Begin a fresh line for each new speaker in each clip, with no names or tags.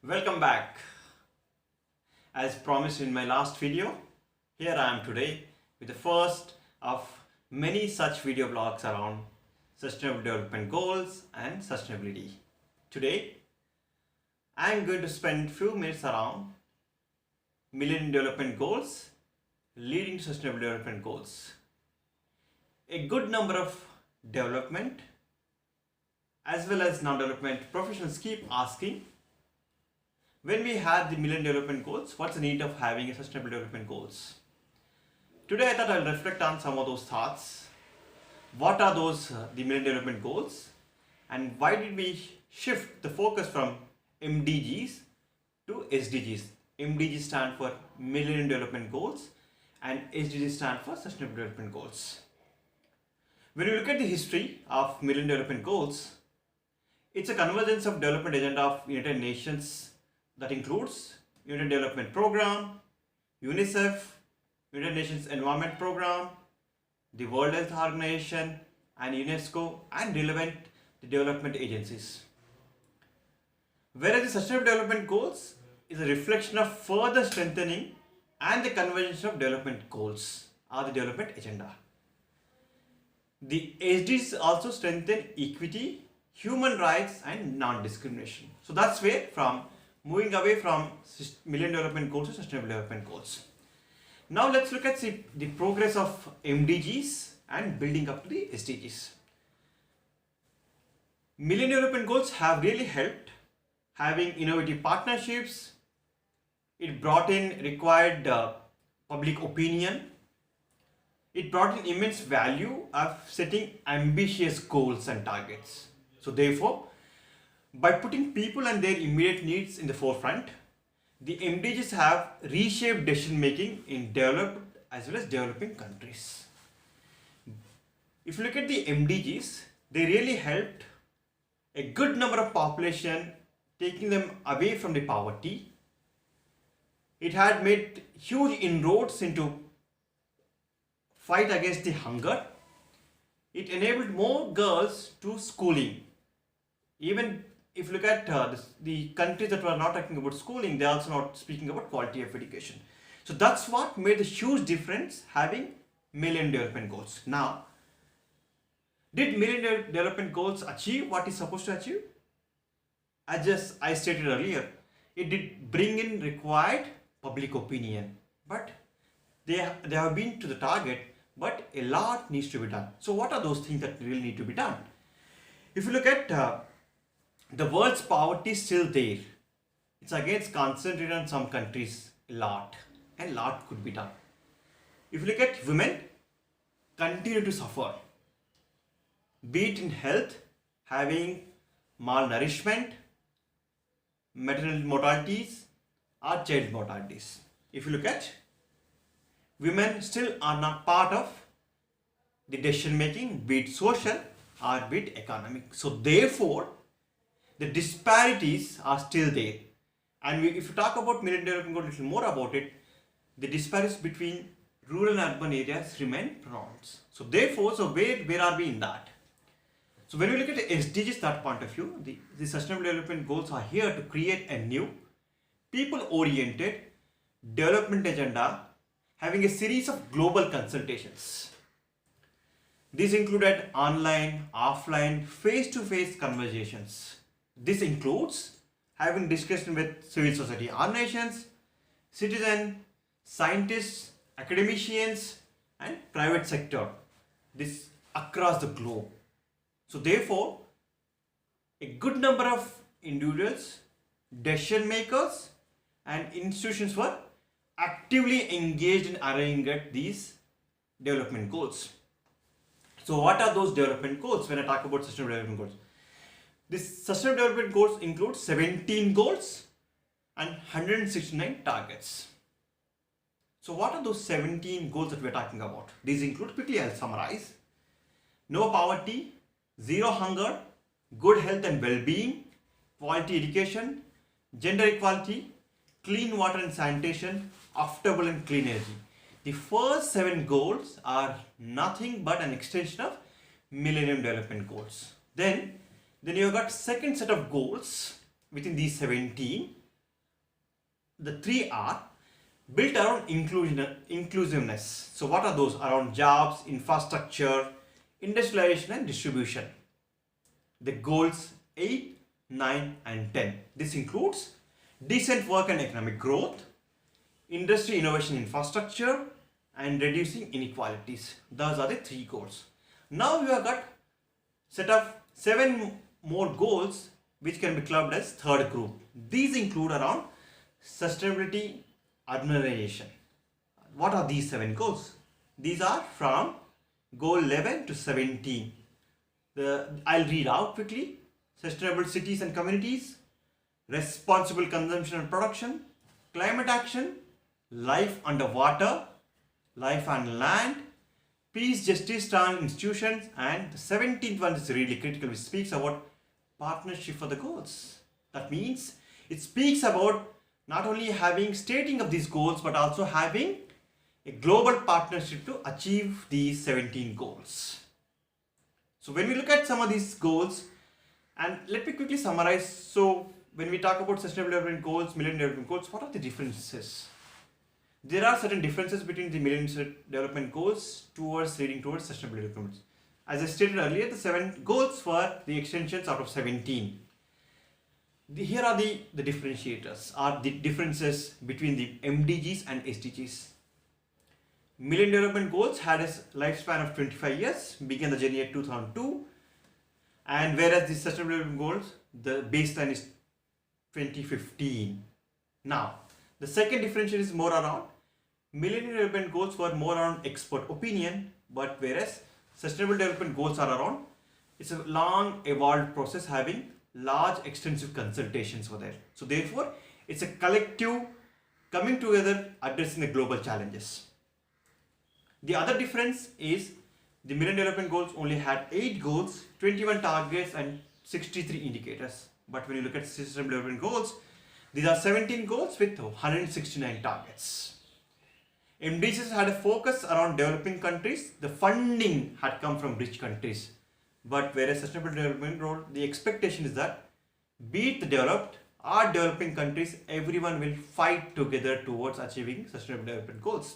Welcome back. As promised in my last video, here I am today with the first of many such video blogs around sustainable development goals and sustainability. Today, I am going to spend few minutes around Millennium Development Goals leading to sustainable development goals. A good number of development as well as non-development professionals keep asking, when we have the Millennium Development Goals, what's the need of having a sustainable development goals? Today I thought I'll reflect on some of those thoughts. What are those the Millennium Development Goals, and why did we shift the focus from MDGs to SDGs? MDGs stand for Millennium Development Goals and SDGs stand for Sustainable Development Goals. When you look at the history of Millennium Development Goals, it's a convergence of development agenda of United Nations that includes United Development Program, UNICEF, United Nations Environment Program, the World Health Organization and UNESCO and relevant development agencies. Whereas the Sustainable Development Goals is a reflection of further strengthening and the convergence of development goals or the development agenda. The SDGs also strengthen equity, human rights and non-discrimination. So that's where from moving away from Millennium Development Goals to Sustainable Development Goals. Now let's look at the progress of MDGs and building up to the SDGs. Millennium Development Goals have really helped having innovative partnerships. It brought in required public opinion. It brought in immense value of setting ambitious goals and targets. So therefore, by putting people and their immediate needs in the forefront, the MDGs have reshaped decision making in developed as well as developing countries. If you look at the MDGs, they really helped a good number of population, taking them away from the poverty. It had made huge inroads into fight against the hunger. It enabled more girls to schooling. Even if you look at the countries that were not talking about schooling, they are also not speaking about quality of education. So that's what made a huge difference having Millennium Development Goals. Now, did Millennium Development Goals achieve what it's supposed to achieve? As I stated earlier, it did bring in required public opinion, but they have been to the target, but a lot needs to be done. So what are those things that really need to be done? If you look at the world's poverty is still there. It's again concentrated on some countries a lot, and a lot could be done. If you look at women, continue to suffer, be it in health, having malnourishment, maternal mortalities or child mortalities. If you look at women still are not part of the decision making, be it social or be it economic. So therefore, the disparities are still there. And if you talk about Millennium Development Goals a little more about it, the disparities between rural and urban areas remain pronounced. So therefore, where are we in that? So when we look at the SDGs, that point of view, the Sustainable Development Goals are here to create a new people-oriented development agenda having a series of global consultations. These included online, offline, face-to-face conversations. This includes having discussion with civil society organizations, citizens, scientists, academicians and private sector. This across the globe. So therefore, a good number of individuals, decision makers and institutions were actively engaged in arriving at these development goals. So what are those development goals when I talk about sustainable development goals? This sustainable development goals include 17 goals and 169 targets. So what are those 17 goals that we are talking about? These include, quickly I'll summarize: no poverty, zero hunger, good health and well-being, quality education, gender equality, clean water and sanitation, affordable and clean energy. The first 7 goals are nothing but an extension of Millennium Development Goals. Then you have got second set of goals within these 17, the three are built around inclusiveness. So what are those? Around jobs, infrastructure, industrialization and distribution. The goals 8, 9 and 10. This includes decent work and economic growth, industry innovation infrastructure and reducing inequalities. Those are the three goals. Now we have got set of 7 more goals which can be clubbed as third group. These include around sustainability, urbanization. What are these 7 goals? These are from goal 11 to 17. I'll read out quickly. Sustainable cities and communities, responsible consumption and production, climate action, life underwater, life on land, peace, justice, and institutions, and the 17th one is really critical, which speaks about partnership for the goals. That means it speaks about not only stating of these goals, but also having a global partnership to achieve these 17 goals. So when we look at some of these goals, and let me quickly summarize. So when we talk about sustainable development goals, millennium development goals, what are the differences? There are certain differences between the millennium development goals leading towards sustainable development. As I stated earlier, the 7 goals were the extensions out of 17. Here are the differentiators, or the differences between the MDGs and SDGs. Millennium Development Goals had a lifespan of 25 years, began the journey at 2002, and whereas the Sustainable Development Goals, the baseline is 2015. Now, the second differentiation is more around Millennium Development Goals were more around expert opinion, but whereas Sustainable Development Goals are around, it's a long evolved process having large extensive consultations were there. So therefore, it's a collective coming together addressing the global challenges. The other difference is the Millennium Development Goals only had 8 goals, 21 targets and 63 indicators. But when you look at Sustainable Development Goals, these are 17 goals with 169 targets. MDGs had a focus around developing countries. The funding had come from rich countries. But whereas Sustainable Development Goal, the expectation is that be it the developed or developing countries, everyone will fight together towards achieving Sustainable Development Goals.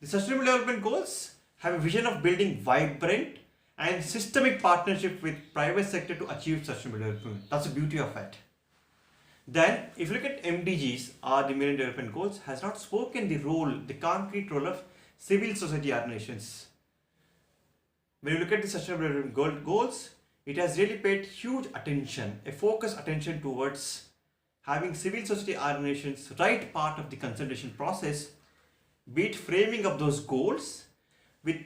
The Sustainable Development Goals have a vision of building vibrant and systemic partnership with private sector to achieve sustainable development. That's the beauty of it. Then, if you look at MDGs or the Millennium Development Goals, has not spoken the concrete role of civil society organizations. When you look at the Sustainable Development Goals, it has really paid huge attention, a focused attention towards having civil society organizations right part of the consultation process, be it framing of those goals with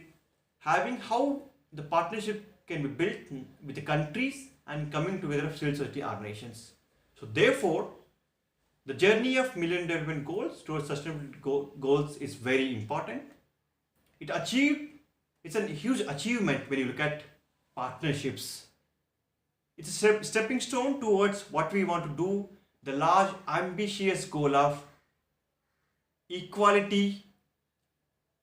having how the partnership can be built with the countries and coming together of civil society organizations. So therefore, the journey of Millennium Development Goals towards sustainable goals is very important. It's a huge achievement when you look at partnerships. It's a stepping stone towards what we want to do, the large ambitious goal of equality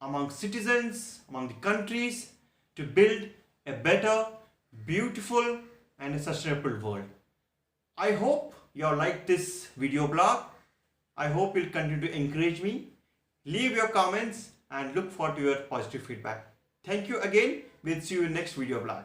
among citizens, among the countries, to build a better, beautiful and a sustainable world. I hope you all like this video blog. I hope you'll continue to encourage me. Leave your comments and look forward to your positive feedback. Thank you again. We'll see you in next video blog.